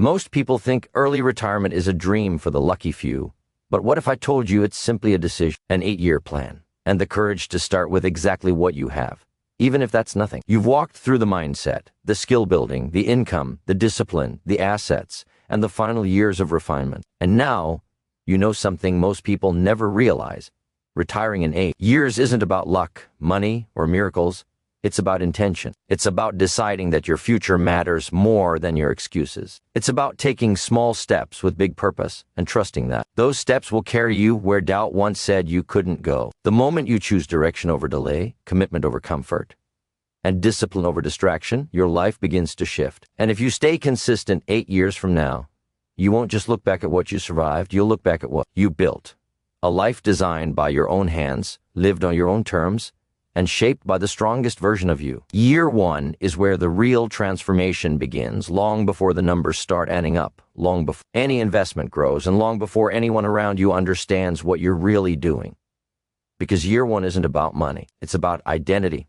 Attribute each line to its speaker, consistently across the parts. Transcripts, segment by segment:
Speaker 1: Most people think early retirement is a dream for the lucky few. But what if I told you it's simply a decision, an 8-year plan, and the courage to start with exactly what you have? Even if that's nothing. You've walked through the mindset, the skill building, the income, the discipline, the assets, and the final years of refinement. And now, you know something most people never realize. Retiring in 8 years isn't about luck, money, or miracles. It's about intention. It's about deciding that your future matters more than your excuses. It's about taking small steps with big purpose and trusting that those steps will carry you where doubt once said you couldn't go. The moment you choose direction over delay, commitment over comfort, and discipline over distraction, your life begins to shift. And if you stay consistent 8 years from now, you won't just look back at what you survived, you'll look back at what you built. A life designed by your own hands, lived on your own terms, and shaped by the strongest version of you. Year 1 is where the real transformation begins, long before the numbers start adding up, long before any investment grows, and long before anyone around you understands what you're really doing. Because year 1 isn't about money. It's about identity.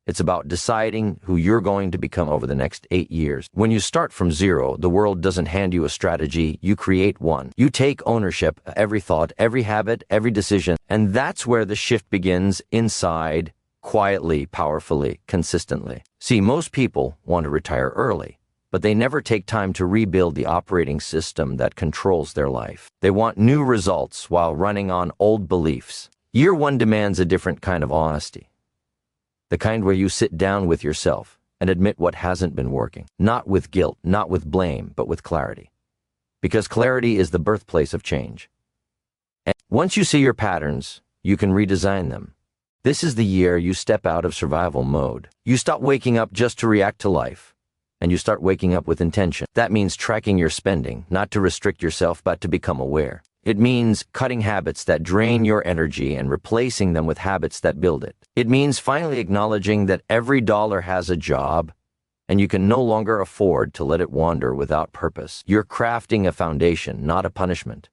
Speaker 1: It's about deciding who you're going to become over the next 8 years. When you start from zero, the world doesn't hand you a strategy, you create one. You take ownership of every thought, every habit, every decision, and that's where the shift begins inside, quietly, powerfully, consistently. See, most people want to retire early, but they never take time to rebuild the operating system that controls their life. They want new results while running on old beliefs. Year 1 demands a different kind of honesty. The kind where you sit down with yourself and admit what hasn't been working. Not with guilt, not with blame, but with clarity. Because clarity is the birthplace of change. And once you see your patterns, you can redesign them. This is the year you step out of survival mode. You stop waking up just to react to life, and you start waking up with intention. That means tracking your spending, not to restrict yourself, but to become aware. It means cutting habits that drain your energy and replacing them with habits that build it. It means finally acknowledging that every dollar has a job, and you can no longer afford to let it wander without purpose. You're crafting a foundation, not a punishment.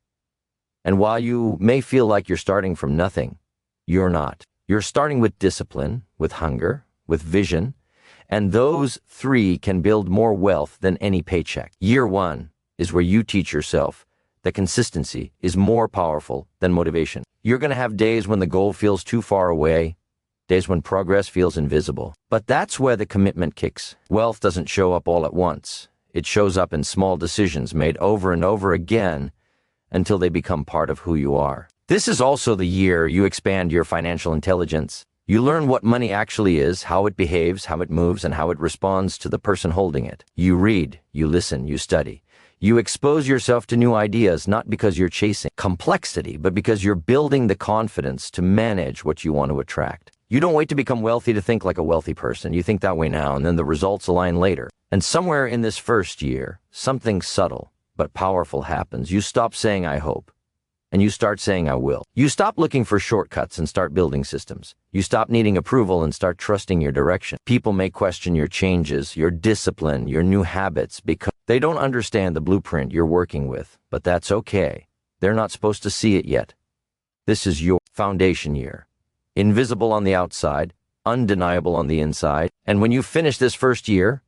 Speaker 1: And while you may feel like you're starting from nothing, you're not. You're starting with discipline, with hunger, with vision, and those 3 can build more wealth than any paycheck. Year 1 is where you teach yourself that consistency is more powerful than motivation. You're going to have days when the goal feels too far away, days when progress feels invisible. But that's where the commitment kicks. Wealth doesn't show up all at once. It shows up in small decisions made over and over again until they become part of who you are. This is also the year you expand your financial intelligence. You learn what money actually is, how it behaves, how it moves, and how it responds to the person holding it. You read, you listen, you study. You expose yourself to new ideas, not because you're chasing complexity, but because you're building the confidence to manage what you want to attract. You don't wait to become wealthy to think like a wealthy person. You think that way now, and then the results align later. And somewhere in this first year, something subtle but powerful happens. You stop saying, "I hope," and you start saying, "I will." You stop looking for shortcuts and start building systems. You stop needing approval and start trusting your direction. People may question your changes, your discipline, your new habits because they don't understand the blueprint you're working with, but that's okay. They're not supposed to see it yet. This is your foundation year. Invisible on the outside, undeniable on the inside. And when you finish this first year,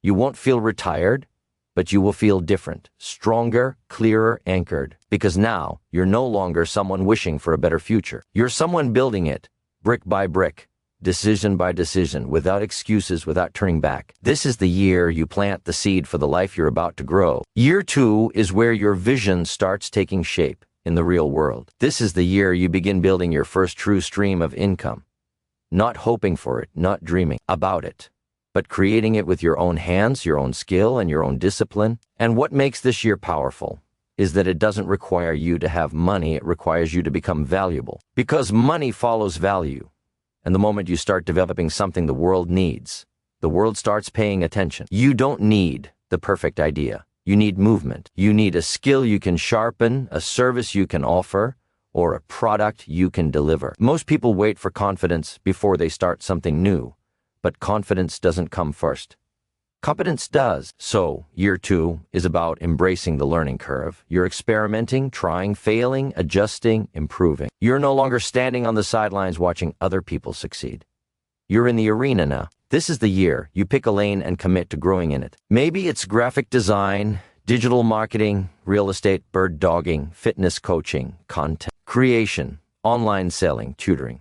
Speaker 1: you won't feel retired, but you will feel different, stronger, clearer, anchored. Because now, you're no longer someone wishing for a better future. You're someone building it, brick by brick, decision by decision, without excuses, without turning back. This is the year you plant the seed for the life you're about to grow. Year 2 is where your vision starts taking shape in the real world. This is the year you begin building your first true stream of income. Not hoping for it, not dreaming about it, but creating it with your own hands, your own skill, and your own discipline. And what makes this year powerful is that it doesn't require you to have money, it requires you to become valuable. Because money follows value. And the moment you start developing something the world needs, the world starts paying attention. You don't need the perfect idea. You need movement. You need a skill you can sharpen, a service you can offer, or a product you can deliver. Most people wait for confidence before they start something new, but confidence doesn't come first. Competence does. So, year 2 is about embracing the learning curve. You're experimenting, trying, failing, adjusting, improving. You're no longer standing on the sidelines watching other people succeed. You're in the arena now. This is the year you pick a lane and commit to growing in it. Maybe it's graphic design, Digital marketing, real estate, bird dogging, fitness coaching, content creation, online selling, tutoring.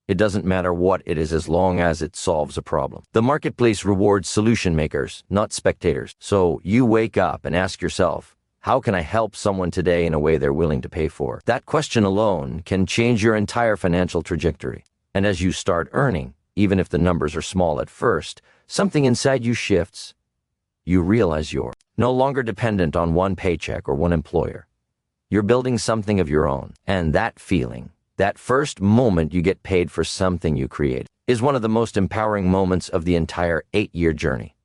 Speaker 1: It doesn't matter what it is as long as it solves a problem. The marketplace rewards solution makers, not spectators. So you wake up and ask yourself, how can I help someone today in a way they're willing to pay for? That question alone can change your entire financial trajectory. And as you start earning, even if the numbers are small at first, something inside you shifts. You realize you're no longer dependent on one paycheck or one employer. You're building something of your own. And that feeling, that first moment you get paid for something you create, is one of the most empowering moments of the entire 8-year journey.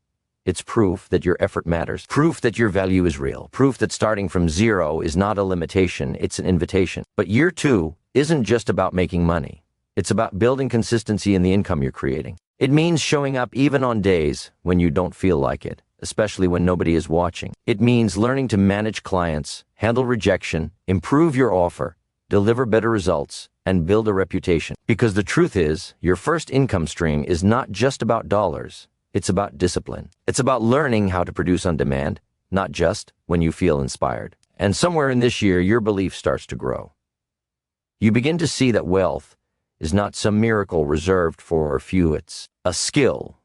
Speaker 1: It's proof that your effort matters, proof that your value is real, proof that starting from zero is not a limitation, it's an invitation. But year 2 isn't just about making money. It's about building consistency in the income you're creating. It means showing up even on days when you don't feel like it, especially when nobody is watching. It means learning to manage clients, handle rejection, improve your offer, deliver better results, and build a reputation. Because the truth is, your first income stream is not just about dollars. It's about discipline. It's about learning how to produce on demand, not just when you feel inspired. And somewhere in this year, your belief starts to grow. You begin to see that wealth is not some miracle reserved for a few. It's a skill.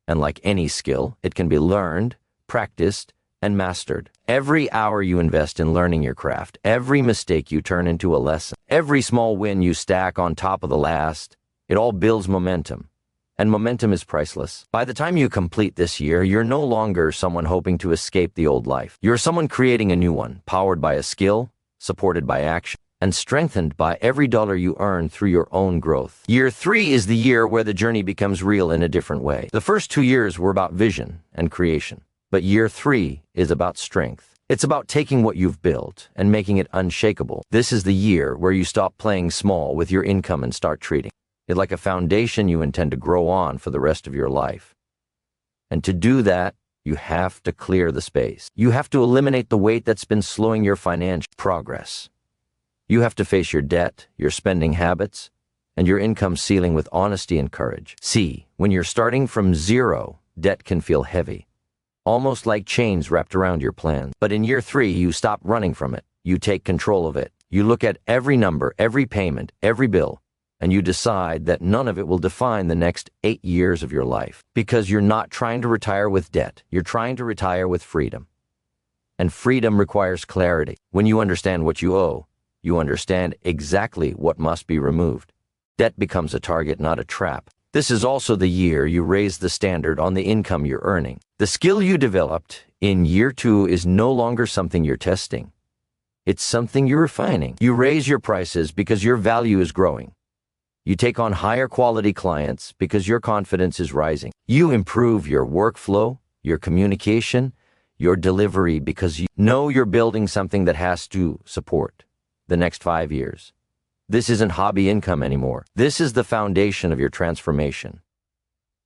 Speaker 1: And like any skill, it can be learned, practiced, and mastered. Every hour you invest in learning your craft, every mistake you turn into a lesson, every small win you stack on top of the last, it all builds momentum. And momentum is priceless. By the time you complete this year, you're no longer someone hoping to escape the old life. You're someone creating a new one, powered by a skill, supported by action, and strengthened by every dollar you earn through your own growth. Year 3 is the year where the journey becomes real in a different way. The first 2 years were about vision and creation, but year 3 is about strength. It's about taking what you've built and making it unshakable. This is the year where you stop playing small with your income and start treating it like a foundation you intend to grow on for the rest of your life. And to do that, you have to clear the space. You have to eliminate the weight that's been slowing your financial progress. You have to face your debt, your spending habits, and your income ceiling with honesty and courage. See, when you're starting from zero, debt can feel heavy, almost like chains wrapped around your plans. But in year 3, you stop running from it. You take control of it. You look at every number, every payment, every bill, and you decide that none of it will define the next 8 years of your life. Because you're not trying to retire with debt. You're trying to retire with freedom. And freedom requires clarity. When you understand what you owe, you understand exactly what must be removed. Debt becomes a target, not a trap. This is also the year you raise the standard on the income you're earning. The skill you developed in year 2 is no longer something you're testing. It's something you're refining. You raise your prices because your value is growing. You take on higher quality clients because your confidence is rising. You improve your workflow, your communication, your delivery because you know you're building something that has to support the next 5 years. This isn't hobby income anymore. This is the foundation of your transformation.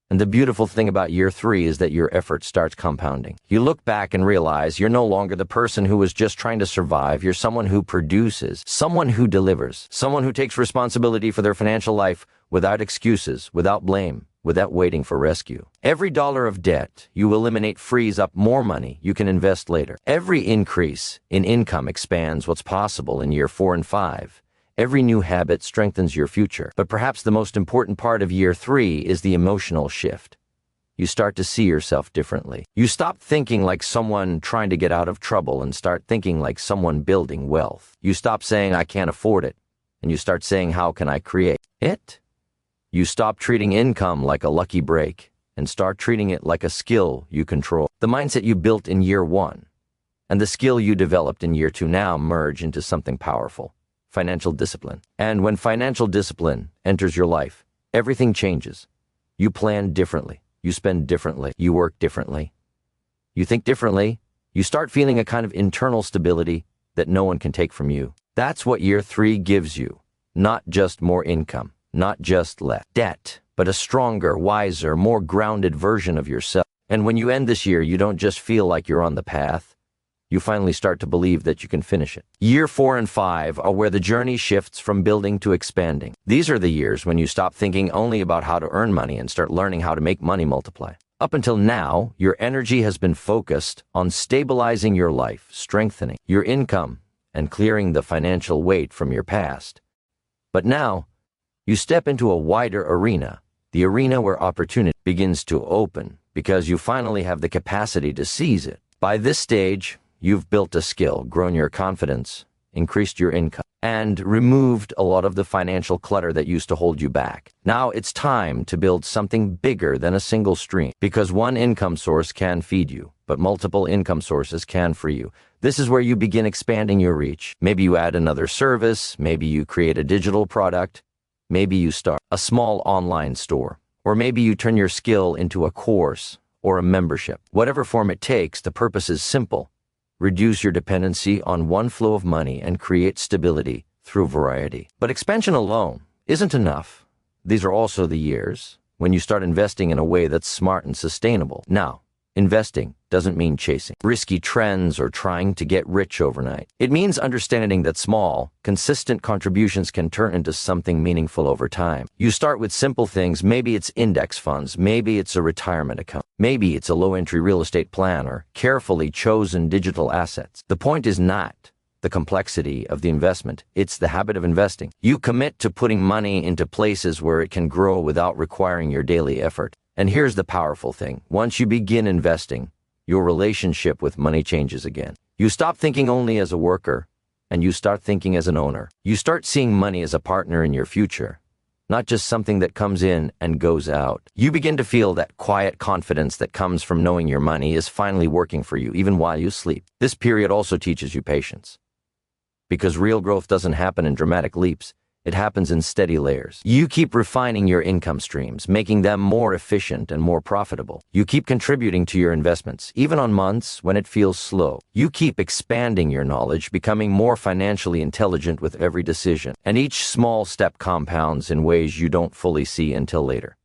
Speaker 1: And the beautiful thing about year 3 is that your effort starts compounding. You look back and realize you're no longer the person who was just trying to survive. You're someone who produces, someone who delivers, someone who takes responsibility for their financial life without excuses, without blame, without waiting for rescue. Every dollar of debt you eliminate frees up more money you can invest later. Every increase in income expands what's possible in year 4 and 5. Every new habit strengthens your future. But perhaps the most important part of year 3 is the emotional shift. You start to see yourself differently. You stop thinking like someone trying to get out of trouble and start thinking like someone building wealth. You stop saying, I can't afford it, and you start saying, how can I create it? You stop treating income like a lucky break and start treating it like a skill you control. The mindset you built in year 1 and the skill you developed in year 2 now merge into something powerful. Financial discipline. And when financial discipline enters your life, everything changes. You plan differently. You spend differently. You work differently. You think differently. You start feeling a kind of internal stability that no one can take from you. That's what year 3 gives you. Not just more income, not just less debt, but a stronger, wiser, more grounded version of yourself. And when you end this year, you don't just feel like you're on the path. You finally start to believe that you can finish it. Year 4 and 5 are where the journey shifts from building to expanding. These are the years when you stop thinking only about how to earn money and start learning how to make money multiply. Up until now, your energy has been focused on stabilizing your life, strengthening your income, and clearing the financial weight from your past. But now, you step into a wider arena, the arena where opportunity begins to open because you finally have the capacity to seize it. By this stage, you've built a skill, grown your confidence, increased your income, and removed a lot of the financial clutter that used to hold you back. Now it's time to build something bigger than a single stream, because one income source can feed you, but multiple income sources can free you. This is where you begin expanding your reach. Maybe you add another service, maybe you create a digital product, maybe you start a small online store, or maybe you turn your skill into a course or a membership. Whatever form it takes, the purpose is simple. Reduce your dependency on one flow of money and create stability through variety. But expansion alone isn't enough. These are also the years when you start investing in a way that's smart and sustainable. Now, investing doesn't mean chasing risky trends or trying to get rich overnight. It means understanding that small, consistent contributions can turn into something meaningful over time. You start with simple things. Maybe it's index funds, maybe it's a retirement account, maybe it's a low-entry real estate plan or carefully chosen digital assets. The point is not the complexity of the investment, it's the habit of investing. You commit to putting money into places where it can grow without requiring your daily effort. And here's the powerful thing. Once you begin investing, your relationship with money changes again. You stop thinking only as a worker, and you start thinking as an owner. You start seeing money as a partner in your future, not just something that comes in and goes out. You begin to feel that quiet confidence that comes from knowing your money is finally working for you, even while you sleep. This period also teaches you patience, because real growth doesn't happen in dramatic leaps. It happens in steady layers. You keep refining your income streams, making them more efficient and more profitable. You keep contributing to your investments, even on months when it feels slow. You keep expanding your knowledge, becoming more financially intelligent with every decision. And each small step compounds in ways you don't fully see until later.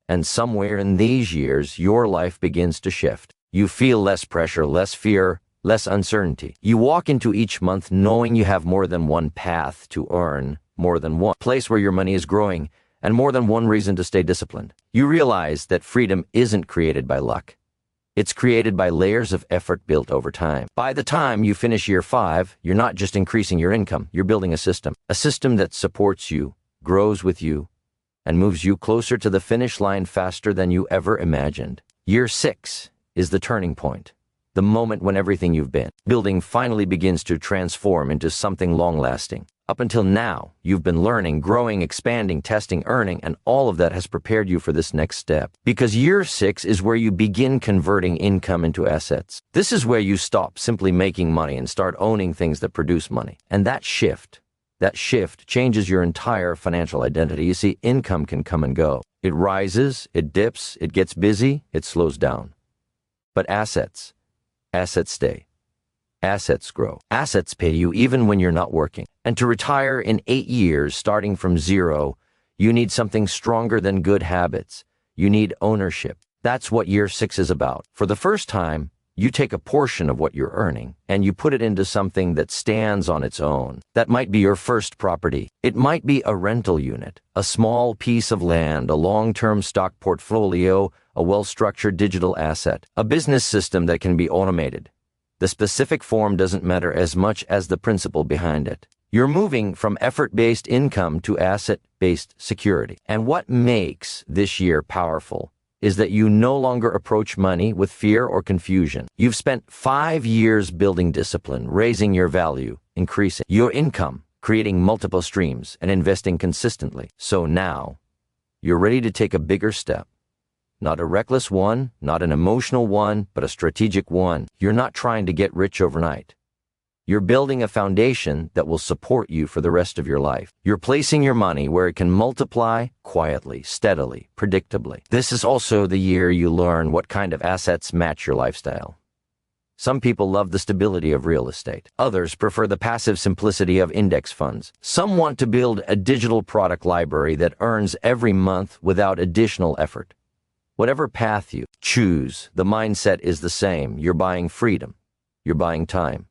Speaker 1: And somewhere in these years, your life begins to shift. You feel less pressure, less fear, less uncertainty. You walk into each month knowing you have more than one path to earn, more than one place where your money is growing, and more than one reason to stay disciplined. You realize that freedom isn't created by luck. It's created by layers of effort built over time. By the time you finish year 5, you're not just increasing your income, you're building a system that supports you, grows with you, and moves you closer to the finish line faster than you ever imagined. Year 6 is the turning point. The moment when everything you've been building finally begins to transform into something long-lasting. Up until now, you've been learning, growing, expanding, testing, earning, and all of that has prepared you for this next step. Because year 6 is where you begin converting income into assets. This is where you stop simply making money and start owning things that produce money. And that shift changes your entire financial identity. You see, income can come and go. It rises, it dips, it gets busy, it slows down. But assets stay. Assets grow. Assets pay you even when you're not working. And to retire in 8 years, starting from zero, you need something stronger than good habits. You need ownership. That's what year 6 is about. For the first time, you take a portion of what you're earning and you put it into something that stands on its own. That might be your first property. It might be a rental unit, a small piece of land, a long-term stock portfolio, a well-structured digital asset, a business system that can be automated. The specific form doesn't matter as much as the principle behind it. You're moving from effort-based income to asset-based security. And what makes this year powerful is that you no longer approach money with fear or confusion. You've spent 5 years building discipline, raising your value, increasing your income, creating multiple streams, and investing consistently. So now, you're ready to take a bigger step. Not a reckless one, not an emotional one, but a strategic one. You're not trying to get rich overnight. You're building a foundation that will support you for the rest of your life. You're placing your money where it can multiply quietly, steadily, predictably. This is also the year you learn what kind of assets match your lifestyle. Some people love the stability of real estate. Others prefer the passive simplicity of index funds. Some want to build a digital product library that earns every month without additional effort. Whatever path you choose, the mindset is the same. You're buying freedom. You're buying time.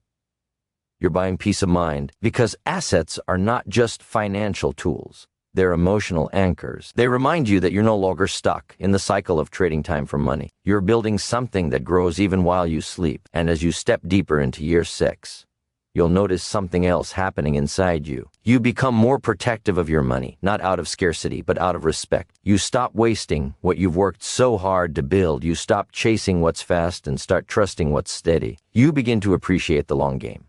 Speaker 1: You're buying peace of mind, because assets are not just financial tools. They're emotional anchors. They remind you that you're no longer stuck in the cycle of trading time for money. You're building something that grows even while you sleep. And as you step deeper into year 6, you'll notice something else happening inside you. You become more protective of your money, not out of scarcity, but out of respect. You stop wasting what you've worked so hard to build. You stop chasing what's fast and start trusting what's steady. You begin to appreciate the long game.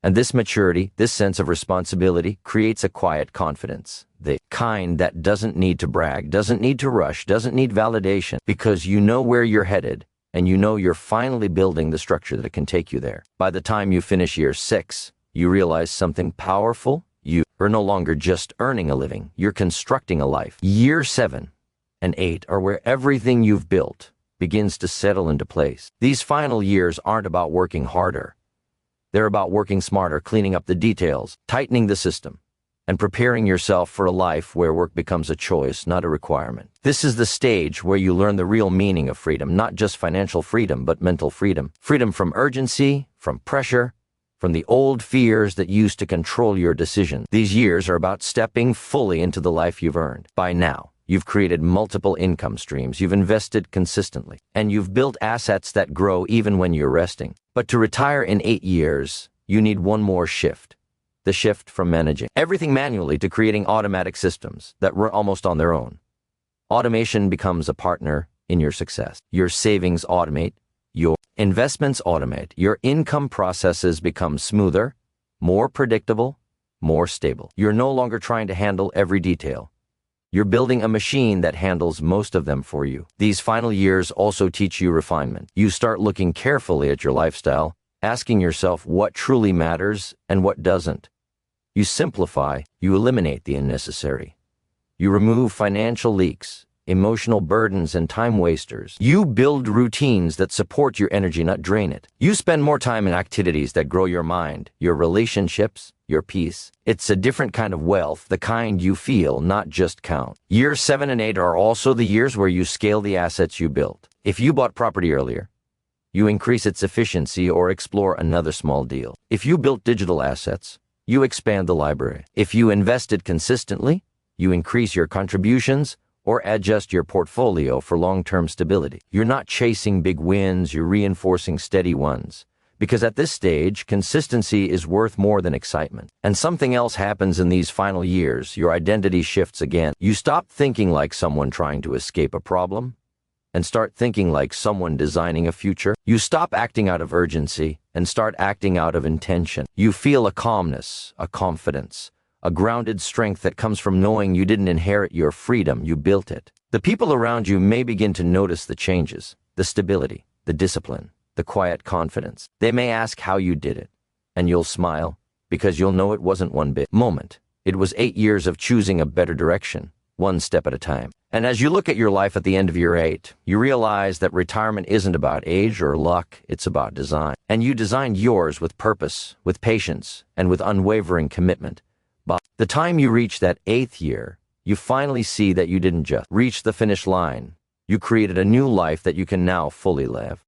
Speaker 1: And this maturity, this sense of responsibility, creates a quiet confidence. The kind that doesn't need to brag, doesn't need to rush, doesn't need validation, because you know where you're headed, and you know you're finally building the structure that can take you there. By the time you finish year 6, you realize something powerful. You are no longer just earning a living, you're constructing a life. Year 7 and 8 are where everything you've built begins to settle into place. These final years aren't about working harder. They're about working smarter, cleaning up the details, tightening the system, and preparing yourself for a life where work becomes a choice, not a requirement. This is the stage where you learn the real meaning of freedom, not just financial freedom, but mental freedom. Freedom from urgency, from pressure, from the old fears that used to control your decisions. These years are about stepping fully into the life you've earned. By now, you've created multiple income streams, you've invested consistently, and you've built assets that grow even when you're resting. But to retire in 8 years, you need one more shift. The shift from managing everything manually to creating automatic systems that run almost on their own. Automation becomes a partner in your success. Your savings automate, your investments automate, your income processes become smoother, more predictable, more stable. You're no longer trying to handle every detail. You're building a machine that handles most of them for you. These final years also teach you refinement. You start looking carefully at your lifestyle, asking yourself what truly matters and what doesn't. You simplify, you eliminate the unnecessary. You remove financial leaks, emotional burdens, and time wasters. You build routines that support your energy, not drain it. You spend more time in activities that grow your mind, your relationships, your peace. It's a different kind of wealth, the kind you feel, not just count. Years 7 and 8 are also the years where you scale the assets you built. If you bought property earlier, you increase its efficiency or explore another small deal. If you built digital assets, you expand the library. If you invested consistently, you increase your contributions or adjust your portfolio for long-term stability. You're not chasing big wins, you're reinforcing steady ones. Because at this stage, consistency is worth more than excitement. And something else happens in these final years. Your identity shifts again. You stop thinking like someone trying to escape a problem and start thinking like someone designing a future. You stop acting out of urgency and start acting out of intention. You feel a calmness, a confidence, a grounded strength that comes from knowing you didn't inherit your freedom, you built it. The people around you may begin to notice the changes, the stability, the discipline, the quiet confidence. They may ask how you did it, and you'll smile because you'll know it wasn't one big moment. It was 8 years of choosing a better direction, one step at a time. And as you look at your life at the end of year 8, you realize that retirement isn't about age or luck, it's about design. And you designed yours with purpose, with patience, and with unwavering commitment. By the time you reach that 8th year, you finally see that you didn't just reach the finish line. You created a new life that you can now fully live.